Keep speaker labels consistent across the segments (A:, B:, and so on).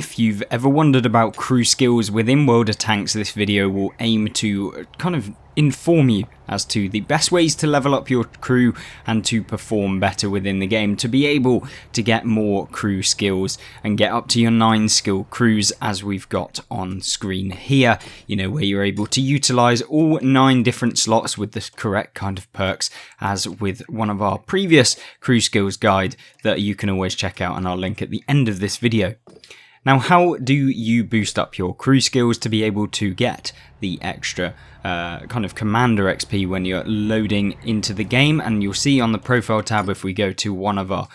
A: If you've ever wondered about crew skills within World of Tanks, this video will aim to kind of inform you as to the best ways to level up your crew and to perform better within the game, to be able to get more crew skills and get up to your 9 skill crews as we've got on screen here, you know, where you're able to utilize all 9 different slots with the correct kind of perks, as with one of our previous crew skills guide that you can always check out, and I'll link at the end of this video. Now, how do you boost up your crew skills to be able to get the extra kind of commander XP when you're loading into the game? And you'll see on the profile tab, if we go to one of our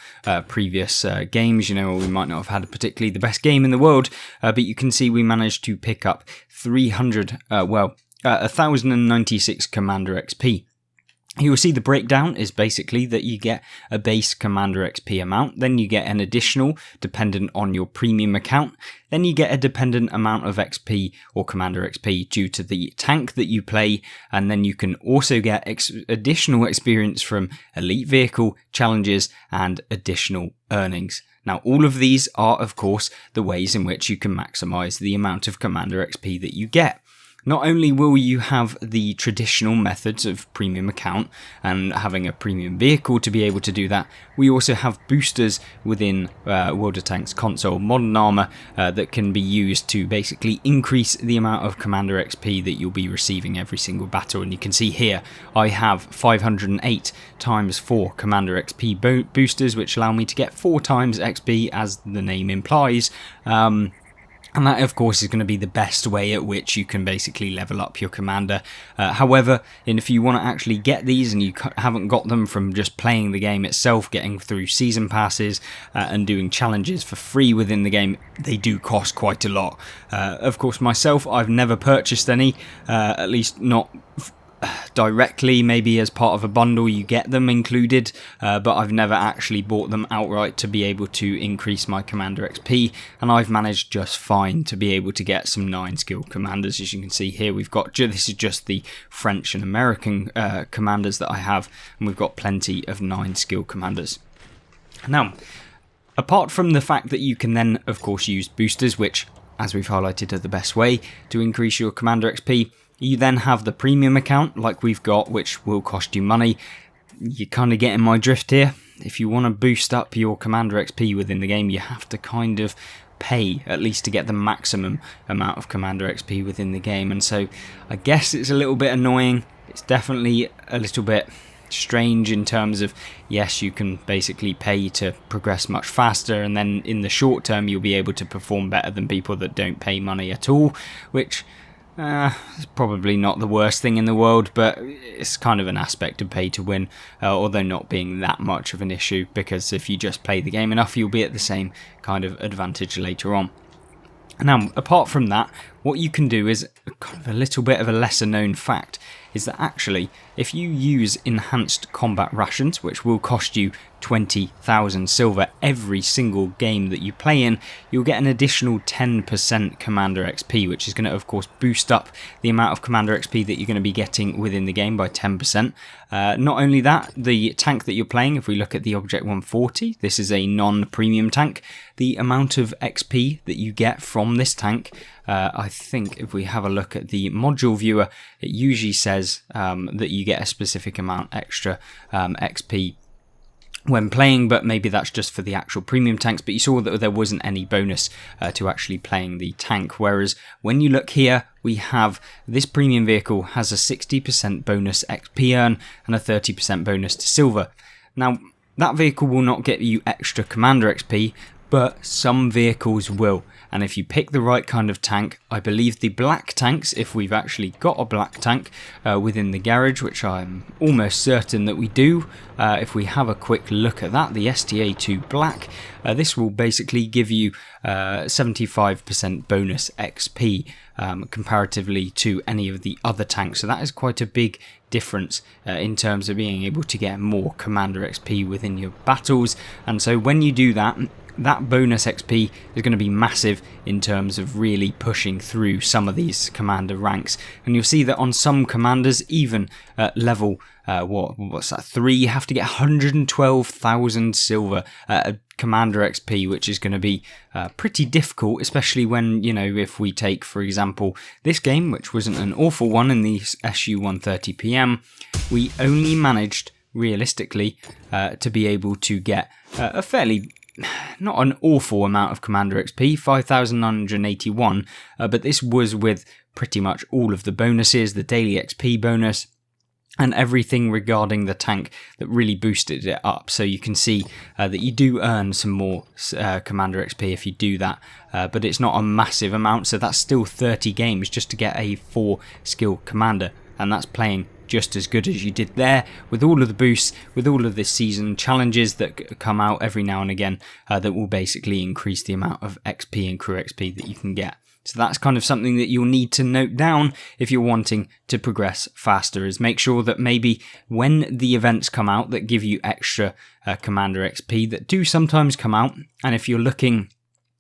A: previous games, you know, we might not have had particularly the best game in the world, but you can see we managed to pick up 1096 commander XP. You'll see the breakdown is basically that you get a base commander XP amount, then you get an additional dependent on your premium account, then you get a dependent amount of XP or commander XP due to the tank that you play, and then you can also get additional experience from elite vehicle challenges and additional earnings. Now, all of these are, of course, the ways in which you can maximize the amount of commander XP that you get. Not only will you have the traditional methods of premium account and having a premium vehicle to be able to do that, we also have boosters within World of Tanks console Modern Armor that can be used to basically increase the amount of commander XP that you'll be receiving every single battle. And you can see here I have 508 times 4 commander XP boosters, which allow me to get 4 times XP, as the name implies. And that, of course, is going to be the best way at which you can basically level up your commander. However, if you want to actually get these and you haven't got them from just playing the game itself, getting through season passes and doing challenges for free within the game, they do cost quite a lot. Of course, myself, I've never purchased any, at least not directly. Maybe as part of a bundle you get them included, but I've never actually bought them outright to be able to increase my commander XP, and I've managed just fine to be able to get some 9 skill commanders. As you can see here, we've got, this is just the French and American commanders that I have, and we've got plenty of 9 skill commanders. Now, apart from the fact that you can then of course use boosters, which as we've highlighted are the best way to increase your commander XP, you then have the premium account like we've got, which will cost you money. You're kind of getting my drift here. If you want to boost up your commander XP within the game, you have to kind of pay at least to get the maximum amount of commander XP within the game. And so I guess it's a little bit annoying. It's definitely a little bit strange in terms of, yes, you can basically pay to progress much faster, and then in the short term you'll be able to perform better than people that don't pay money at all, which it's probably not the worst thing in the world, but it's kind of an aspect of pay to win, although not being that much of an issue, because if you just play the game enough, you'll be at the same kind of advantage later on. Now, apart from that, what you can do is kind of a little bit of a lesser known fact, is that actually if you use enhanced combat rations, which will cost you 20,000 silver every single game that you play in, you'll get an additional 10% commander XP, which is going to of course boost up the amount of commander XP that you're going to be getting within the game by 10%. Not only that, the tank that you're playing, if we look at the Object 140, this is a non-premium tank, the amount of XP that you get from this tank, I think if we have a look at the module viewer, it usually says that you get a specific amount extra XP when playing, but maybe that's just for the actual premium tanks. But you saw that there wasn't any bonus to actually playing the tank, whereas when you look here, we have this premium vehicle has a 60% bonus XP earn and a 30% bonus to silver. Now, that vehicle will not get you extra commander XP, but some vehicles will. And if you pick the right kind of tank, I believe the black tanks, if we've actually got a black tank within the garage, which I'm almost certain that we do, if we have a quick look at that, the STA2 black, this will basically give you 75% bonus XP comparatively to any of the other tanks. So that is quite a big difference in terms of being able to get more commander XP within your battles. And so when you do that, that bonus XP is going to be massive in terms of really pushing through some of these commander ranks. And you'll see that on some commanders, even at level what's that, 3, you have to get 112,000 silver commander XP, which is going to be pretty difficult, especially when, you know, if we take, for example, this game, which wasn't an awful one in the SU-130 PM, we only managed, realistically, to be able to get a fairly, not an awful amount of commander XP, 5,981, but this was with pretty much all of the bonuses, the daily XP bonus, and everything regarding the tank that really boosted it up. So you can see that you do earn some more commander XP if you do that, but it's not a massive amount, so that's still 30 games just to get a 4 skill commander, and that's playing just as good as you did there, with all of the boosts, with all of the season challenges that come out every now and again that will basically increase the amount of XP and crew XP that you can get. So that's kind of something that you'll need to note down if you're wanting to progress faster, is make sure that maybe when the events come out that give you extra commander XP, that do sometimes come out, and if you're looking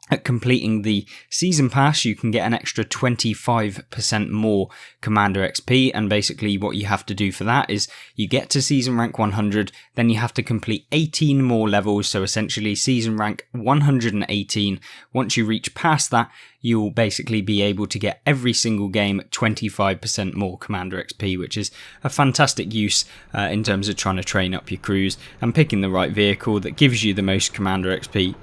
A: at completing the season pass, you can get an extra 25% more commander XP, and basically what you have to do for that is you get to season rank 100, then you have to complete 18 more levels, so essentially season rank 118. Once you reach past that, you'll basically be able to get every single game 25% more commander XP, which is a fantastic use in terms of trying to train up your crews, and picking the right vehicle that gives you the most commander XP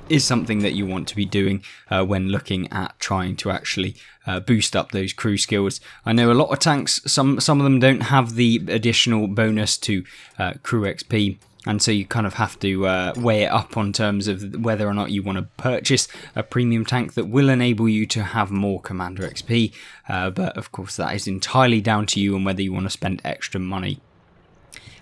A: is something that you want to be doing when looking at trying to actually boost up those crew skills. I know a lot of tanks, some of them don't have the additional bonus to crew XP, and so you kind of have to weigh it up on terms of whether or not you want to purchase a premium tank that will enable you to have more commander XP, but of course that is entirely down to you and whether you want to spend extra money.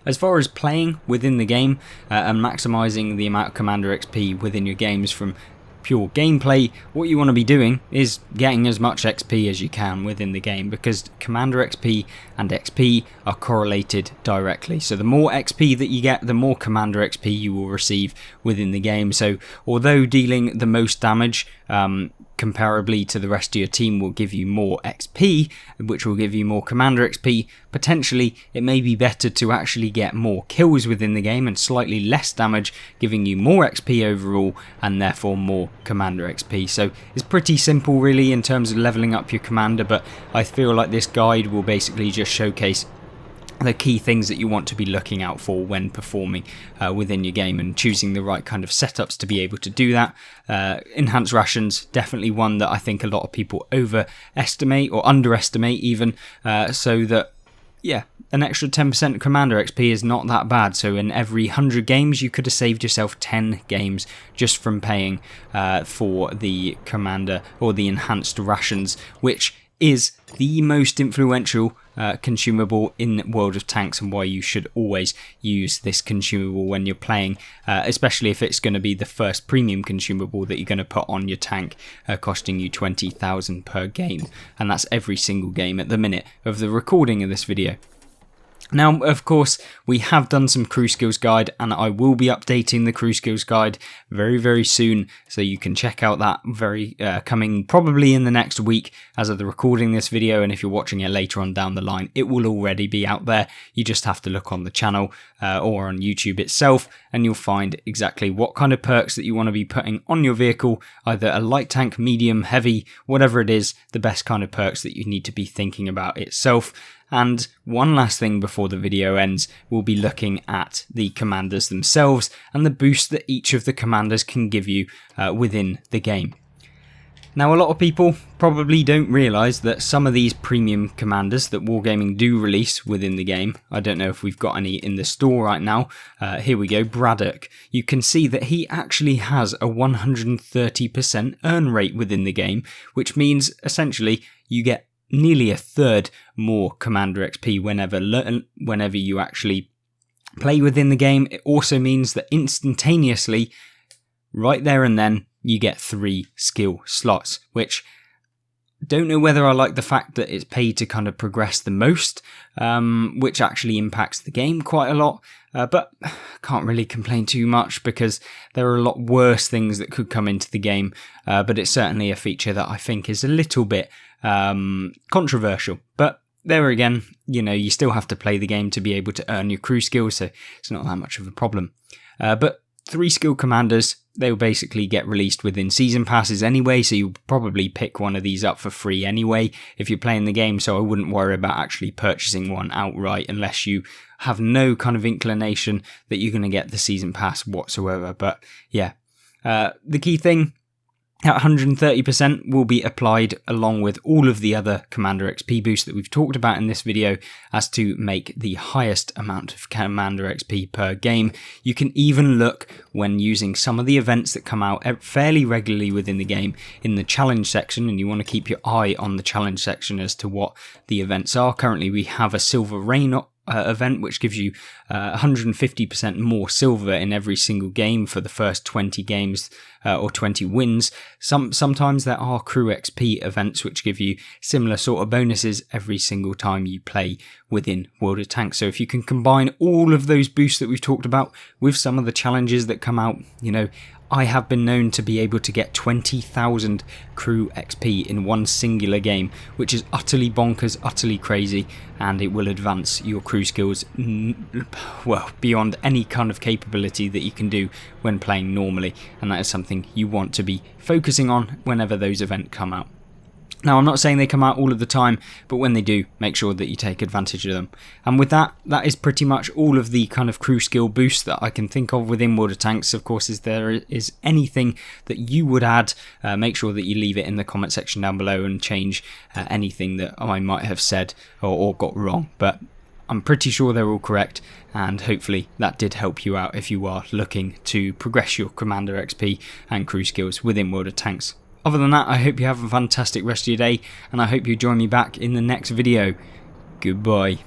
A: As far as playing within the game and maximising the amount of commander XP within your games from pure gameplay, what you want to be doing is getting as much XP as you can within the game, because commander XP and XP are correlated directly. So the more XP that you get, the more commander XP you will receive within the game. So although dealing the most damage comparably to the rest of your team will give you more XP, which will give you more commander XP, potentially it may be better to actually get more kills within the game and slightly less damage, giving you more XP overall and therefore more commander XP. So it's pretty simple really in terms of leveling up your commander, but I feel like this guide will basically just showcase the key things that you want to be looking out for when performing within your game and choosing the right kind of setups to be able to do that. Enhanced rations, definitely one that I think a lot of people overestimate or underestimate even, so that, yeah, an extra 10% commander XP is not that bad. So in every 100 games you could have saved yourself 10 games just from paying for the commander or the enhanced rations, which is the most influential consumable in World of Tanks, and why you should always use this consumable when you're playing, especially if it's going to be the first premium consumable that you're going to put on your tank, costing you 20,000 per game, and that's every single game at the minute of the recording of this video. Now, of course, we have done some crew skills guide, and I will be updating the crew skills guide very, very soon, so you can check out that coming probably in the next week as of the recording this video, and if you're watching it later on down the line, it will already be out there. You just have to look on the channel or on YouTube itself, and you'll find exactly what kind of perks that you want to be putting on your vehicle, either a light tank, medium, heavy, whatever it is, the best kind of perks that you need to be thinking about itself. And one last thing before the video ends, we'll be looking at the commanders themselves and the boost that each of the commanders can give you within the game. Now, a lot of people probably don't realise that some of these premium commanders that Wargaming do release within the game, I don't know if we've got any in the store right now, here we go, Braddock. You can see that he actually has a 130% earn rate within the game, which means essentially you get nearly a third more commander XP whenever you actually play within the game. It also means that instantaneously, right there and then, you get 3 skill slots, which Don't know whether I like the fact that it's paid to kind of progress the most, which actually impacts the game quite a lot. But can't really complain too much because there are a lot worse things that could come into the game. But it's certainly a feature that I think is a little bit controversial. But there again, you still have to play the game to be able to earn your crew skills, so it's not that much of a problem. But 3 skill commanders, they will basically get released within season passes anyway, so you'll probably pick one of these up for free anyway if you're playing the game, so I wouldn't worry about actually purchasing one outright unless you have no kind of inclination that you're going to get the season pass whatsoever. But yeah, the key thing, that 130% will be applied along with all of the other Commander XP boosts that we've talked about in this video as to make the highest amount of Commander XP per game. You can even look when using some of the events that come out fairly regularly within the game in the challenge section, and you want to keep your eye on the challenge section as to what the events are. Currently we have a Silver Rain event which gives you 150% more silver in every single game for the first 20 games or 20 wins. Sometimes there are crew XP events which give you similar sort of bonuses every single time you play within World of Tanks. So if you can combine all of those boosts that we've talked about with some of the challenges that come out, I have been known to be able to get 20,000 crew XP in one singular game, which is utterly bonkers, utterly crazy, and it will advance your crew skills, beyond any kind of capability that you can do when playing normally, and that is something you want to be focusing on whenever those events come out. Now, I'm not saying they come out all of the time, but when they do, make sure that you take advantage of them. And with that is pretty much all of the kind of crew skill boosts that I can think of within World of Tanks. Of course, if there is anything that you would add, make sure that you leave it in the comment section down below and change anything that I might have said or got wrong. But I'm pretty sure they're all correct, and hopefully that did help you out if you are looking to progress your Commander XP and crew skills within World of Tanks. Other than that, I hope you have a fantastic rest of your day, and I hope you join me back in the next video. Goodbye.